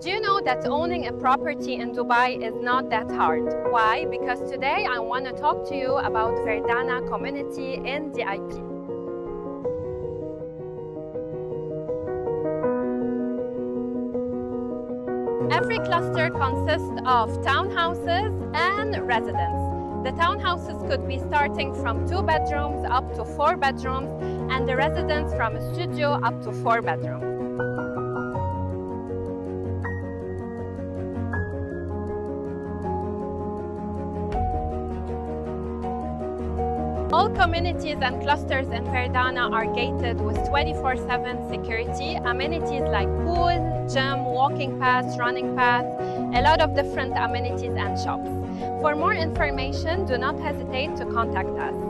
Do you know that owning a property in Dubai is not that hard? Why? Because today I want to talk to you about Verdana community in DIP. Every cluster consists of townhouses and residents. The townhouses could be starting from 2 bedrooms up to 4 bedrooms, and the residents from a studio up to 4 bedrooms. All communities and clusters in Verdana are gated with 24/7 security, amenities like pool, gym, walking paths, running paths, a lot of different amenities and shops. For more information, do not hesitate to contact us.